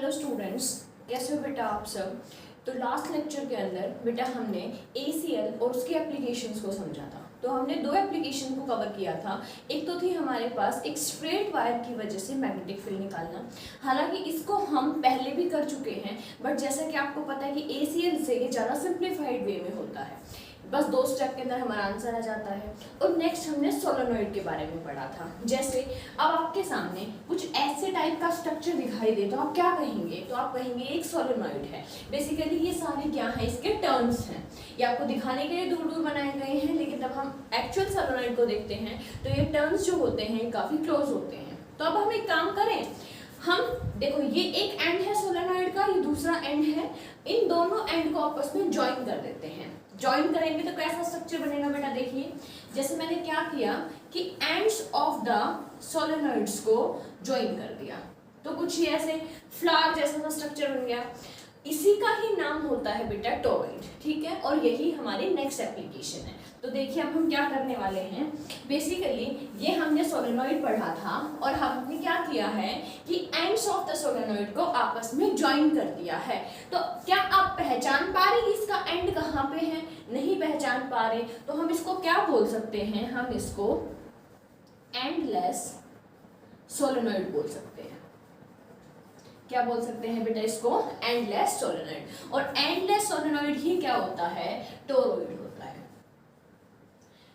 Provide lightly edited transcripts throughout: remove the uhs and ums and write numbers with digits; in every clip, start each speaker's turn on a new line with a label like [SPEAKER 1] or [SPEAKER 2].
[SPEAKER 1] Hello students, कैसे हो बेटा आप सब। तो लास्ट लेक्चर के अंदर बेटा हमने ACL और उसके एप्लीकेशंस को समझा था। तो हमने दो एप्लीकेशन को कवर किया था। एक तो थी हमारे पास एक स्ट्रेट वायर की वजह से मैग्नेटिक फील्ड निकालना। हालांकि इसको हम पहले भी कर चुके हैं, बट जैसा कि आपको पता है कि ACL से ये ज़्यादा सिंप्लीफाइड वे में होता है। बस 2 स्टेप के अंदर हमारा आंसर आ जाता है। और नेक्स्ट हमने सोलेनॉइड के बारे में पढ़ा था। जैसे अब आपके सामने कुछ ऐसे टाइप का स्ट्रक्चर दिखाई दे तो आप क्या कहेंगे? तो आप कहेंगे एक सोलेनॉइड है। बेसिकली ये सारे क्या है, इसके टर्न्स हैं। ये आपको दिखाने के लिए दूर दूर बनाए गए हैं, लेकिन जब हम एक्चुअल सोलेनॉइड को देखते हैं तो ये टर्न्स जो होते हैं काफ़ी क्लोज होते हैं। तो अब हम एक काम करें, हम देखो ये एक एंड है सोलेनॉइड का, ये दूसरा एंड है। इन दोनों एंड को आपस में ज्वाइन कर देते हैं। ज्वाइन करेंगे तो कैसा स्ट्रक्चर बनेगा बेटा? देखिए, जैसे मैंने क्या किया कि एंड्स ऑफ द सोलेनॉइड्स को ज्वाइन कर दिया, तो कुछ ही ऐसे फ्लावर जैसा स्ट्रक्चर बन गया। इसी का ही नाम होता है बेटा टोरॉइड, ठीक है। और यही हमारी नेक्स्ट एप्लीकेशन है। तो देखिए अब हम क्या करने वाले हैं। बेसिकली ये हमने सोलेनॉइड पढ़ा था और हमने क्या किया है कि एंड्स ऑफ द सोलेनॉइड को आपस में ज्वाइन कर दिया है। तो क्या आप पहचान पा रहे हैं इसका एंड कहाँ पे है? नहीं पहचान पा रहे तो हम इसको क्या बोल सकते हैं? हम इसको एंडलेस सोलेनॉइड बोल सकते हैं। क्या बोल सकते हैं बेटा इसको? Endless solenoid. और एंडलेस सोलेनॉइड ही क्या होता है? टोरॉइड होता है।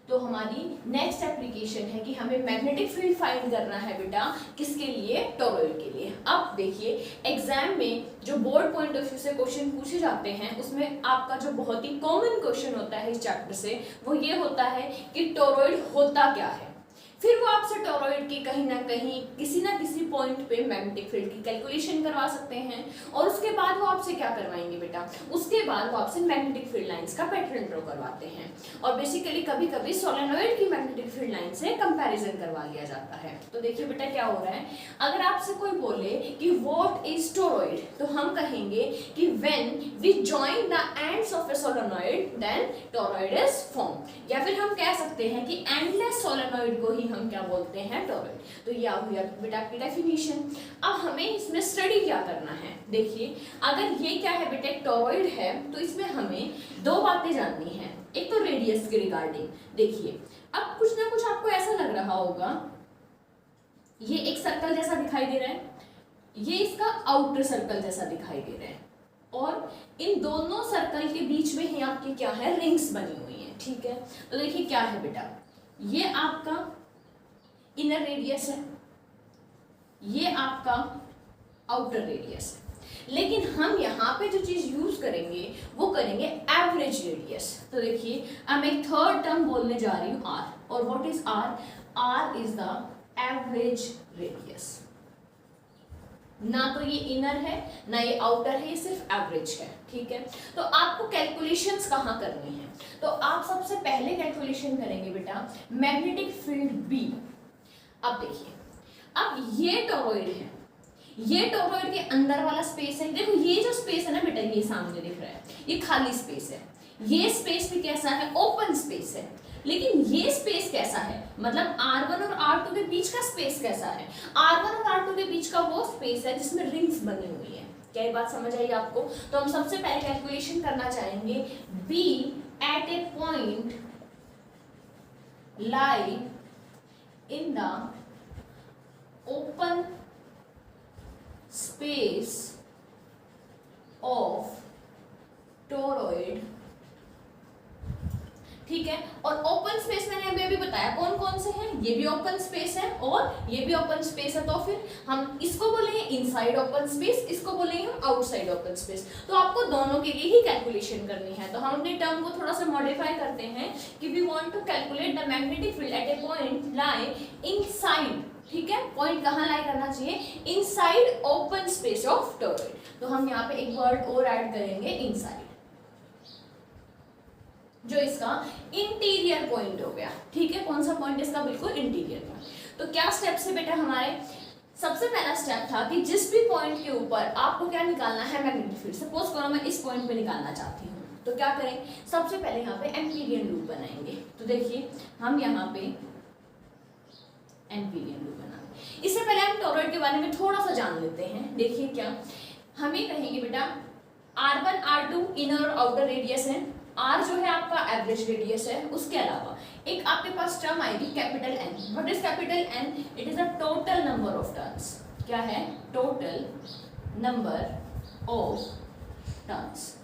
[SPEAKER 1] तो हमारी नेक्स्ट एप्लीकेशन है कि हमें मैग्नेटिक फील्ड फाइंड करना है बेटा, किसके लिए? टोरॉइड के लिए। अब देखिए एग्जाम में जो बोर्ड पॉइंट ऑफ व्यू से क्वेश्चन पूछे जाते हैं उसमें आपका जो बहुत ही कॉमन क्वेश्चन होता है इस चैप्टर से वो ये होता है कि टोरॉइड होता क्या है। फिर वो आपसे टोरॉइड की कहीं ना कहीं किसी ना किसी पॉइंट पे मैग्नेटिक फील्ड की कैलकुलेशन करवा सकते हैं। और उसके बाद वो आपसे क्या करवाएंगे बेटा? उसके बाद वो आपसे मैग्नेटिक फील्ड लाइंस का पैटर्न ड्रॉ करवाते हैं। और बेसिकली कभी कभी सोलेनॉइड की मैग्नेटिक फील्ड लाइन से कंपैरिजन करवा लिया जाता है। तो देखिए बेटा क्या हो रहा है, अगर आपसे कोई बोले कि व्हाट इज टोरॉइड, तो हम कहेंगे कि when we join the ends of a solenoid then toroid is form. या फिर हम कह सकते हैं कि एंडलेस सोलेनॉइड को ही हम क्या बोलते हैं? टोरॉइड। तो ये हो गया बेटा आपकी डेफिनेशन। अब हमें इसमें स्टडी क्या करना है? देखिए अगर ये क्या है बेटा, एक टोरॉइड है, तो इसमें हमें दो बातें जाननी है। एक तो रेडियस के रिगार्डिंग। देखिए अब कुछ ना कुछ आपको ऐसा लग रहा होगा, ये एक सर्कल जैसा दिखाई दे रहा है, ये इसका आउटर सर्कल जैसा दिखाई दे रहा है, और इन दोनों सर्कल के बीच में ही आपकी क्या है? रिंग्स बनी हुई है, ठीक है। तो देखिए क्या है बेटा, ये आपका इनर रेडियस है, ये आपका आउटर रेडियस है। लेकिन हम यहाँ पे जो चीज यूज करेंगे वो करेंगे एवरेज रेडियस। तो देखिए अब मैं एक थर्ड टर्म बोलने जा रही हूँ आर। और what is R? R is the average radius. ना तो ये इनर है ना ये आउटर है, ये सिर्फ एवरेज है, ठीक है। तो आपको कैलकुलेशंस कहाँ करनी है? तो आप सबसे पहले कैलकुलेशन करेंगे बेटा मैग्नेटिक फील्ड बी। अब देखिए, अब ये टोरॉइड है, ये टोरॉइड के अंदर वाला स्पेस है। देखो ये जो स्पेस है ना बेटा, ये सामने दिख रहा है, ये खाली स्पेस है। ये स्पेस भी कैसा है? ओपन स्पेस है। लेकिन ये स्पेस कैसा है? मतलब R1 और R2 के बीच का स्पेस कैसा है? R1 और R2 के बीच का वो स्पेस है जिसमें रिंग्स बनी हुई है। क्या ये बात समझ आई आपको? तो हम सबसे पहले कैलकुलेशन करना चाहेंगे B at a point lie in the open space of toroid, ठीक है। और ओपन स्पेस मैंने अभी बताया कौन कौन से हैं, ये भी ओपन स्पेस है और ये भी ओपन स्पेस है। तो फिर हम इसको बोलेंगे इनसाइड ओपन स्पेस, इसको बोलेंगे हम आउटसाइड ओपन स्पेस। तो आपको दोनों के लिए ही कैलकुलेशन करनी है। तो हम अपने टर्म को थोड़ा सा मॉडिफाई करते हैं कि we want to calculate the magnetic field at a point lie inside, ठीक है। पॉइंट कहाँ लाई करना चाहिए? Inside open space of toroid. तो हम यहाँ पे एक वर्ड और ऐड करेंगे इनसाइड, जो इसका इंटीरियर पॉइंट हो गया, ठीक है। कौन सा पॉइंट इसका? बिल्कुल इंटीरियर पॉइंट। तो क्या स्टेप्स है बेटा हमारे? सबसे पहला स्टेप था कि जिस भी पॉइंट के ऊपर आपको क्या निकालना है? Magnetic field. सपोज करो मैं इस पॉइंट पे निकालना चाहती हूँ, तो क्या करें? सबसे पहले यहाँ पे एम्पीरियन लूप बनाएंगे। तो देखिए हम यहाँ पे एम्पीरियन लूप बनाएंगे। इससे पहले हम टोरॉइड के बारे में थोड़ा सा जान लेते हैं। देखिए क्या हमें कहेंगे बेटा R1 R2 इनर और आउटर रेडियस है, R जो है आपका एवरेज रेडियस है, उसके अलावा एक आपके पास टर्म आएगी capital N। What is capital N? It is the total number of turns. क्या है? Total number of turns.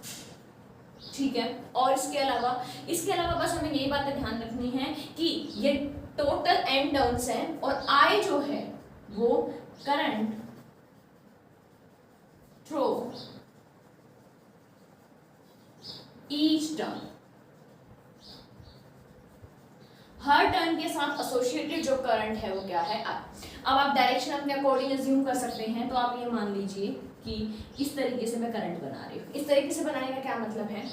[SPEAKER 1] ठीक है। और इसके अलावा बस हमें यही बातें ध्यान रखनी है कि ये टोटल n टर्न्स हैं और I जो है वो करंट थ्रू ईच टर्न, हर टर्न के साथ एसोसिएटेड जो करंट है वो क्या है? I। अब आप डायरेक्शन अपने अकॉर्डिंग अज्यूम कर सकते हैं। तो आप ये मान लीजिए कि इस तरीके से मैं करंट बना रही हूँ। इस तरीके से बनाने का क्या मतलब है?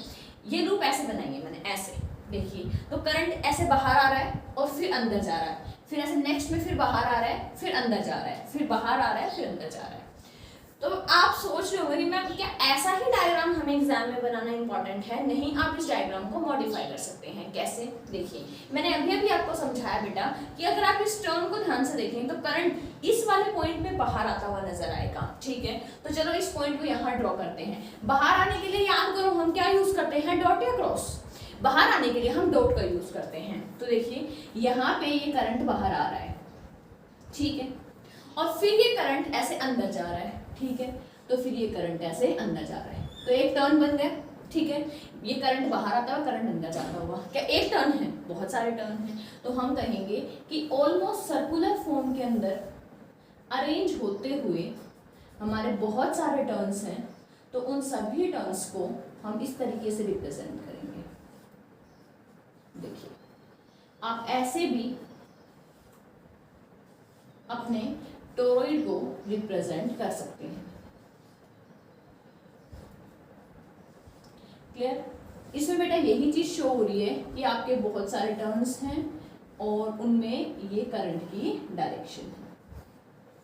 [SPEAKER 1] ये लूप ऐसे बनाएंगे मैंने, ऐसे देखिए, तो करंट ऐसे बाहर आ रहा है और फिर अंदर जा रहा है, फिर ऐसे नेक्स्ट में फिर बाहर आ रहा है, फिर अंदर जा रहा है, फिर बाहर आ रहा है, फिर अंदर जा रहा है। तो आप सोच रहे होंगे कि मैम क्या ऐसा ही डायग्राम हमें एग्जाम में बनाना इंपॉर्टेंट है? नहीं, आप इस डायग्राम को मॉडिफाई कर सकते हैं। कैसे? देखिए, मैंने अभी आपको समझाया बेटा कि अगर आप इस टर्म को ध्यान से देखें तो करंट इस वाले पॉइंट में बाहर आता हुआ नजर आएगा। ठीक है, तो चलो इस पॉइंट को यहाँ ड्रॉ करते हैं। बाहर आने के लिए याद करो हम क्या यूज करते हैं? डॉट या क्रॉस। बाहर आने के लिए हम डॉट का यूज करते हैं। तो देखिए यहाँ पे ये करंट बाहर आ रहा है, ठीक है, और फिर ये करंट ऐसे अंदर जा रहा है। ठीक है, तो फिर ये करंट ऐसे अंदर जा रहा है, तो एक टर्न बन गया। ठीक है, ये करंट बाहर आता हुआ, करंट अंदर जाता हुआ। क्या एक टर्न है? बहुत सारे टर्न हैं। तो हम कहेंगे कि ऑलमोस्ट सर्कुलर फॉर्म के अंदर अरेंज होते हुए हमारे बहुत सारे टर्न्स हैं। तो उन सभी टर्न्स को हम इस तरीके से रिप्रेजेंट करेंगे। देखिए, आप ऐसे भी अपने टोरॉइड को रिप्रेजेंट कर सकते हैं। क्लियर? इसमें बेटा यही चीज शो हो रही है कि आपके बहुत सारे टर्न्स हैं और उनमें ये करंट की डायरेक्शन है।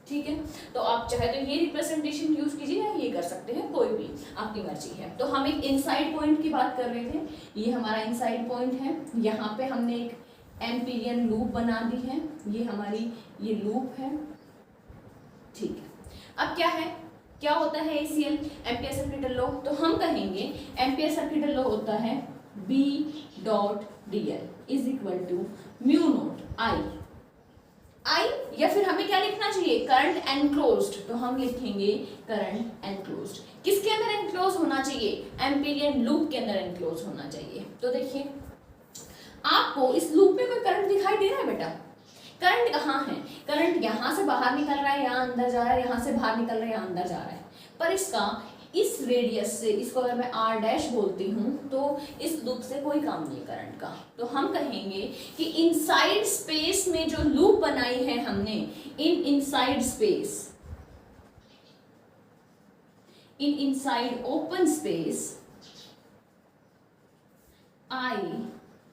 [SPEAKER 1] ठीक है, तो आप चाहे तो ये रिप्रेजेंटेशन यूज कीजिए या ये कर सकते हैं, कोई भी आपकी मर्जी है। तो हम एक इनसाइड पॉइंट की बात कर रहे थे, ये हमारा इनसाइड पॉइंट है। यहाँ पे हमने एक एम्पीरियन लूप बना दी है, ये हमारी ये लूप है। ठीक है, अब क्या होता है ACL, एम्पियर सर्किटल लॉ? तो हम कहेंगे एम्पियर सर्किटल लॉ होता है B.dl is equal to mu naught I, या फिर हमें क्या लिखना चाहिए? Current enclosed. तो हम लिखेंगे करंट एनक्लोज्ड। किसके अंदर एनक्लोज होना चाहिए? एम्पीरियन लूप के अंदर एनक्लोज होना चाहिए। तो देखिए, आपको इस लूप में कोई करंट दिखाई दे रहा है बेटा? करंट कहाँ है? करंट यहाँ से बाहर निकल रहा है, यहाँ अंदर जा रहा है, यहाँ से बाहर निकल रहा है, यहाँ अंदर जा रहा है। पर इसका इस रेडियस से, इसको अगर मैं R डैश बोलती हूँ, तो इस लूप से कोई काम नहीं करंट का। तो हम कहेंगे कि इनसाइड स्पेस में जो लूप बनाई है हमने, inside space, inside open space I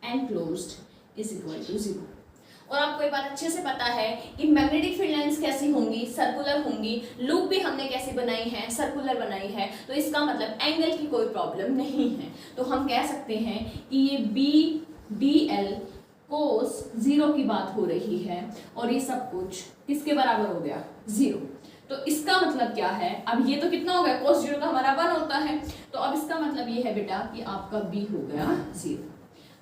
[SPEAKER 1] enclosed is equal to 0। और आपको ये बात अच्छे से पता है कि मैग्नेटिक फील्ड लाइंस कैसी होंगी? सर्कुलर होंगी। लूप भी हमने कैसी बनाई है? सर्कुलर बनाई है। तो इसका मतलब एंगल की कोई प्रॉब्लम नहीं है। तो हम कह सकते हैं कि ये B.dl cos 0 की बात हो रही है और ये सब कुछ किसके बराबर हो गया? 0। तो इसका मतलब क्या है? अब ये तो कितना हो गया? cos 0 का हमारा 1 होता है। तो अब इसका मतलब ये है बेटा कि आपका B हो गया 0।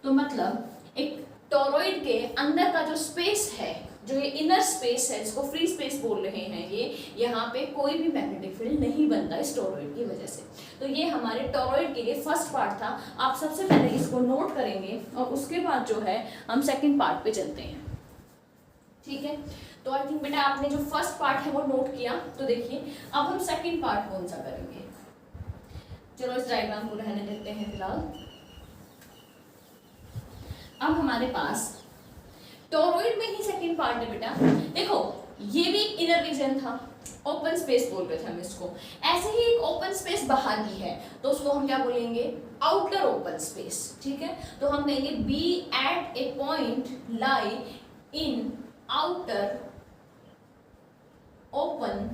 [SPEAKER 1] तो मतलब एक टोरॉइड के अंदर का जो स्पेस है, जो ये इनर स्पेस है, जिसको फ्री स्पेस बोल रहे हैं, ये यहाँ पे कोई भी मैग्नेटिक फील्ड नहीं बनता इस टोरॉइड की वजह से। तो ये हमारे टोरॉइड के लिए फर्स्ट पार्ट था। आप सबसे पहले इसको नोट करेंगे और उसके बाद जो है हम सेकंड पार्ट पे चलते हैं। ठीक है, तो आई थिंक बेटा आपने जो फर्स्ट पार्ट है वो नोट किया। तो देखिए, अब हम सेकेंड पार्ट कौन सा करेंगे? चलो इस डायग्राम को रहने देते हैं फिलहाल। अब हमारे पास टोरॉइड में ही सेकंड पार्ट है बेटा। देखो, ये भी इनर रीजन था, ओपन स्पेस बोल रहे थे हम इसको। ऐसे ही एक ओपन स्पेस बाहर भी है, तो उसको हम क्या बोलेंगे? Outer open space. ठीक है, तो हम कहेंगे B at a point lie in outer open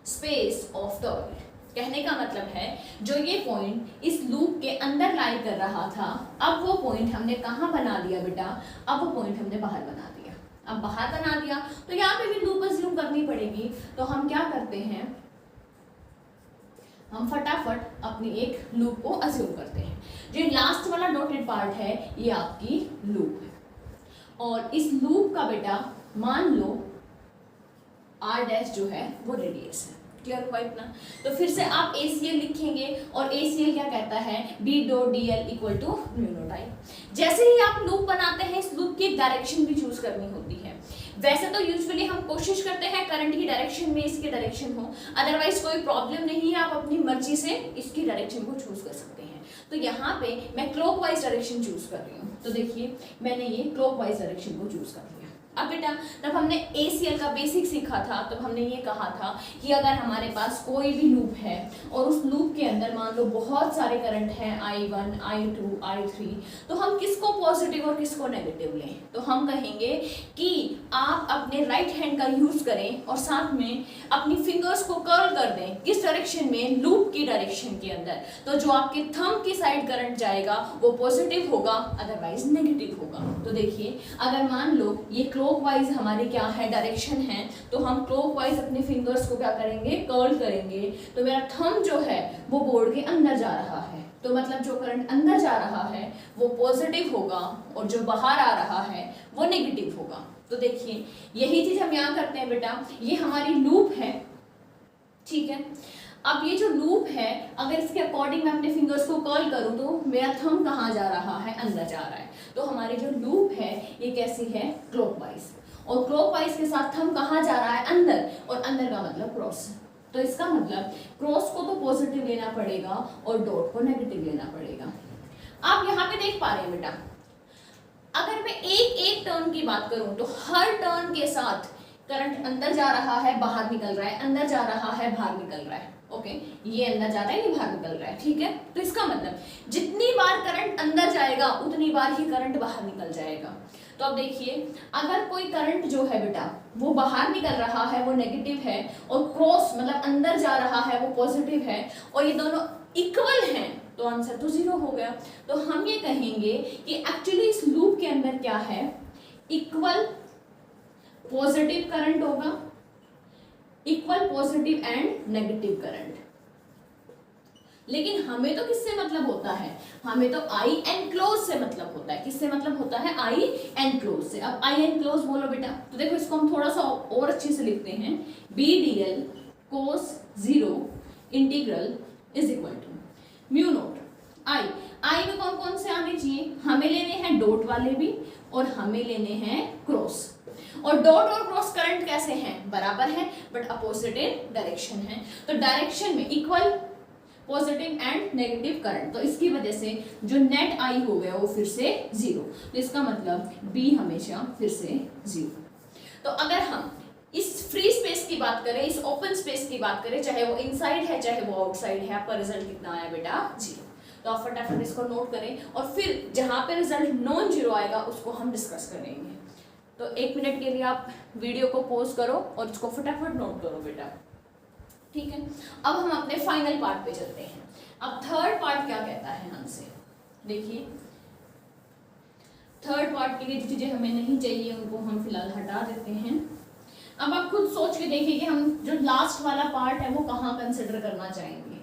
[SPEAKER 1] space of toroid. कहने का मतलब है जो ये पॉइंट इस लूप के अंदर लाई कर रहा था, अब वो पॉइंट हमने कहाँ बना दिया बेटा? अब वो पॉइंट हमने बाहर बना दिया। अब बाहर बना दिया तो यहाँ पे भी लूप अज्यूम करनी पड़ेगी। तो हम क्या करते हैं? हम फटाफट अपनी एक लूप को अज्यूम करते हैं। जो लास्ट वाला डॉटेड पार्ट है ये आपकी लूप है, और इस लूप का बेटा मान लो r डैश जो है वो रेडियस है। क्लियर हुआ इतना? तो फिर से आप ACL लिखेंगे, और ACL क्या कहता है, B dot DL equal to mu naught I। जैसे ही आप लूप बनाते हैं, इस लूप की डायरेक्शन भी चूज करनी होती है। वैसे तो यूजुअली हम कोशिश करते हैं करंट की डायरेक्शन में इसकी डायरेक्शन हो, अदरवाइज कोई प्रॉब्लम नहीं है, आप अपनी मर्जी से इसकी डायरेक्शन को चूज कर सकते हैं। तो यहाँ पे मैं क्लॉकवाइज डायरेक्शन चूज कर रही हूँ, तो देखिए मैंने ये क्लॉकवाइज डायरेक्शन को चूज कर लिया। अब बेटा जब हमने ACL का बेसिक सीखा था तब हमने ये कहा था कि अगर हमारे पास कोई भी लूप है और उस लूप के अंदर मान लो बहुत सारे करंट हैं I1, I2, I3, तो हम किसको पॉजिटिव और किसको नेगेटिव लें? तो हम कहेंगे कि आप अपने राइट हैंड का यूज करें और साथ में अपनी फिंगर्स को कर्ल कर दें। किस डायरेक्शन में? लूप की डायरेक्शन के अंदर। तो जो आपके थंब की साइड करंट जाएगा वो पॉजिटिव होगा, अदरवाइज नेगेटिव होगा। तो देखिए अगर मान लो ये क्लॉकवाइज हमारी क्या है, डायरेक्शन है, तो हम क्लॉकवाइज अपने फिंगर्स को क्या करेंगे, कर्ल करेंगे। तो मेरा थंब जो है वो बोर्ड के अंदर जा रहा है, तो मतलब जो करंट अंदर जा रहा है वो पॉजिटिव होगा और जो बाहर आ रहा है वो नेगेटिव होगा। तो देखिए यही चीज हम यहाँ करते हैं बेटा, ये हमारी लूप है, ठीक है। अब ये जो लूप है अगर इसके अकॉर्डिंग मैं अपने फिंगर्स को कर्ल करूं तो मेरा थंब कहाँ जा रहा है, अंदर जा रहा है। तो हमारी जो लूप है ये कैसी है, क्लॉकवाइज, और क्लॉकवाइज के साथ थंब कहाँ जा रहा है, अंदर, और अंदर का मतलब क्रॉस। तो इसका मतलब क्रॉस को तो पॉजिटिव लेना पड़ेगा और डॉट को नेगेटिव लेना पड़ेगा। आप यहाँ पे देख पा रहे हैं बेटा, अगर मैं एक एक टर्न की बात करूं तो हर टर्न के साथ करंट अंदर जा रहा है, बाहर निकल रहा है, अंदर जा रहा है, बाहर निकल रहा है। ओके, ये अंदर जा रहा है, ये बाहर निकल रहा है, ठीक है। तो इसका मतलब जितनी बार करंट अंदर जाएगा उतनी बार ही करंट बाहर निकल जाएगा। तो अब देखिए अगर कोई करंट जो है बेटा वो बाहर निकल रहा है वो नेगेटिव है, और क्रॉस मतलब अंदर जा रहा है वो पॉजिटिव है, और ये दोनों इक्वल हैं, तो आंसर तो 0 हो गया। तो हम ये कहेंगे कि एक्चुअली इस लूप के अंदर क्या है, इक्वल पॉजिटिव करंट होगा, equal positive and negative current. लेकिन हमें तो किससे मतलब होता है, हमें तो आई एन क्लोज से मतलब होता है। किससे मतलब होता है, आई एन क्लोज से। अब आई एन क्लोज बोलो बेटा, तो देखो इसको हम थोड़ा सा और अच्छे से लिखते हैं, B D L cos 0 integral is equal to mu naught I. I में कौन कौन से आने चाहिए, हमें लेने हैं डॉट वाले भी और हमें लेने हैं क्रॉस। और डॉट और क्रॉस करंट कैसे हैं, बराबर है बट अपोजिट डायरेक्शन है। तो डायरेक्शन में equal positive and negative current, तो इसकी वजह से जो नेट आई हो गया वो फिर से 0। तो इसका मतलब बी हमेशा फिर से 0। तो अगर हम इस फ्री स्पेस की बात करें, इस ओपन स्पेस की बात करें, चाहे वो इनसाइड है चाहे वो आउटसाइड है, आपका रिजल्ट कितना आया बेटा, 0। तो आप फटाफट इसको नोट करें और फिर जहां पे रिजल्ट नॉन 0 आएगा उसको हम डिस्कस करेंगे। तो 1 मिनट के लिए आप वीडियो को पॉज करो और इसको फटाफट नोट करो बेटा, ठीक है। अब हम अपने फाइनल पार्ट पे चलते हैं। अब थर्ड पार्ट क्या कहता है हमसे, देखिए थर्ड पार्ट के लिए जो चीजें हमें नहीं चाहिए उनको हम फिलहाल हटा देते हैं। अब आप खुद सोच के देखिए कि हम जो लास्ट वाला पार्ट है वो कहाँ कंसिडर करना चाहेंगे।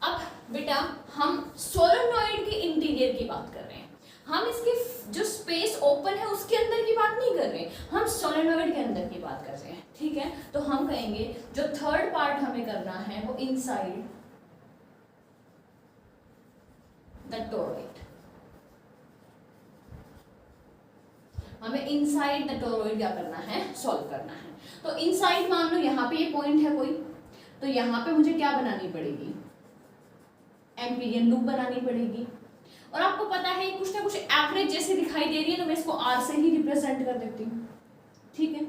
[SPEAKER 1] अब बेटा हम सोलेनॉइड के इंटीरियर की बात कर रहे हैं, हम इसके जो स्पेस ओपन है उसके अंदर की बात नहीं कर रहे, हम सोलेनॉइड के अंदर की बात कर रहे हैं, ठीक है। तो हम कहेंगे जो थर्ड पार्ट हमें करना है वो इनसाइड द टोरॉइड, हमें इनसाइड द टोरॉइड क्या करना है, सॉल्व करना है। तो इनसाइड मान लो यहाँ पे ये पॉइंट है कोई, तो यहाँ पे मुझे क्या बनानी पड़ेगी, एम्पीरियन लूप बनानी पड़ेगी। और आपको पता है कुछ ना कुछ एवरेज जैसे दिखाई दे रही है, तो मैं इसको आर से ही रिप्रेजेंट कर देती हूँ, ठीक है।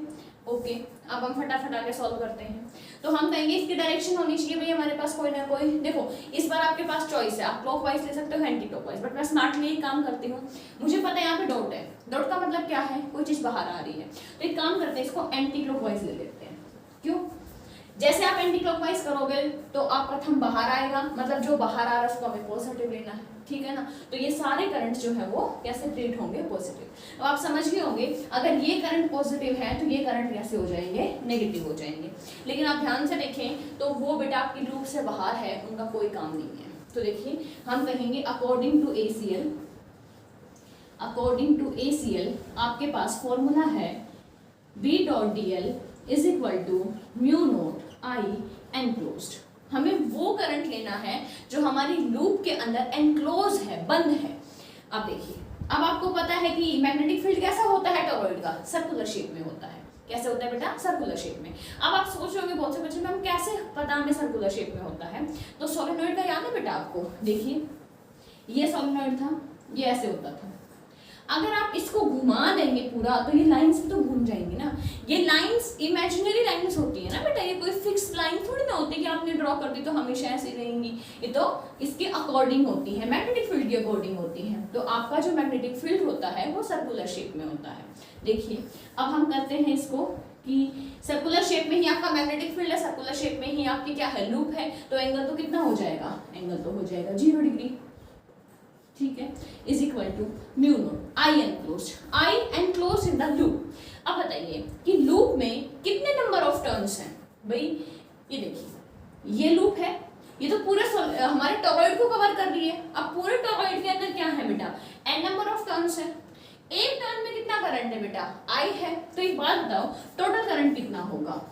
[SPEAKER 1] ओके, अब हम फटाफट आगे सॉल्व करते हैं। तो हम कहेंगे इसकी डायरेक्शन होनी चाहिए भाई हमारे पास कोई ना कोई। देखो इस बार आपके पास चॉइस है, आप क्लॉकवाइज ले सकते हो, एंटी क्लॉकवाइज, बट मैं स्मार्टली एक काम करती हूँ। मुझे पता है यहाँ पे डॉट है, डॉट का मतलब क्या है, कोई चीज बाहर आ रही है, तो एक काम करते हैं इसको एंटी क्लॉकवाइज ले लेते हैं। क्यों, जैसे आप एंटी क्लॉकवाइज करोगे तो आप प्रथम बाहर आएगा, मतलब जो बाहर आ रहा है उसको हमें पॉजिटिव लेना है, ठीक है ना। तो ये सारे करंट जो है वो कैसे ट्रीट होंगे, पॉजिटिव। तो आप समझ गए होंगे अगर ये करंट पॉजिटिव है तो ये करंट कैसे हो जाएंगे, नेगेटिव हो जाएंगे। लेकिन आप ध्यान से देखें तो वो बेटा आपकी लूप से बाहर है, उनका कोई काम नहीं है। तो देखिए हम कहेंगे according to ACL, according to ACL आपके पास फॉर्मूला है B.dl is equal to mu naught I enclosed. हमें वो करंट लेना है जो हमारी लूप के अंदर एनक्लोज है, बंद है। अब देखिए, अब आपको पता है कि मैग्नेटिक फील्ड कैसा होता है टॉरॉइड का, सर्कुलर शेप में होता है। कैसे होता है बेटा, सर्कुलर शेप में। अब आप सोच रहे होंगे बहुत से बच्चे, मैम कैसे पता हमें सर्कुलर शेप में होता है। तो सोलेनोइड का याद है बेटा आपको, देखिए ये सोलेनोइड था, ये ऐसे होता था। अगर आप इसको घुमा देंगे पूरा तो ये लाइंस भी तो घूम जाएंगी ना। ये लाइंस इमेजिनरी लाइंस होती है ना बेटा, ये कोई फिक्स लाइन थोड़ी ना होती कि आपने ड्रॉ कर दी तो हमेशा ऐसे रहेंगी। ये तो इसके अकॉर्डिंग होती है, मैग्नेटिक फील्ड के अकॉर्डिंग होती है। तो आपका जो मैग्नेटिक फील्ड होता है वो सर्कुलर शेप में होता है। देखिए अब हम करते हैं इसको कि सर्कुलर शेप में ही आपका मैग्नेटिक फील्ड है, सर्कुलर शेप में ही आपकी क्या है, लूप है। तो एंगल तो कितना हो जाएगा, एंगल तो हो जाएगा 0 डिग्री, ठीक है, is equal to mu naught I enclosed in the loop. अब बताइए कि लूप में कितने नंबर ऑफ टर्न्स हैं भाई। ये देखिए ये लूप है, ये तो पूरे हमारे टॉरॉइड को कवर कर रही है। अब पूरे टॉरॉइड के अंदर क्या है बेटा, n नंबर ऑफ टर्न्स है। एक टर्न में कितना करंट है बेटा, I है। तो एक बात बताओ, टोटल करंट कितना होगा,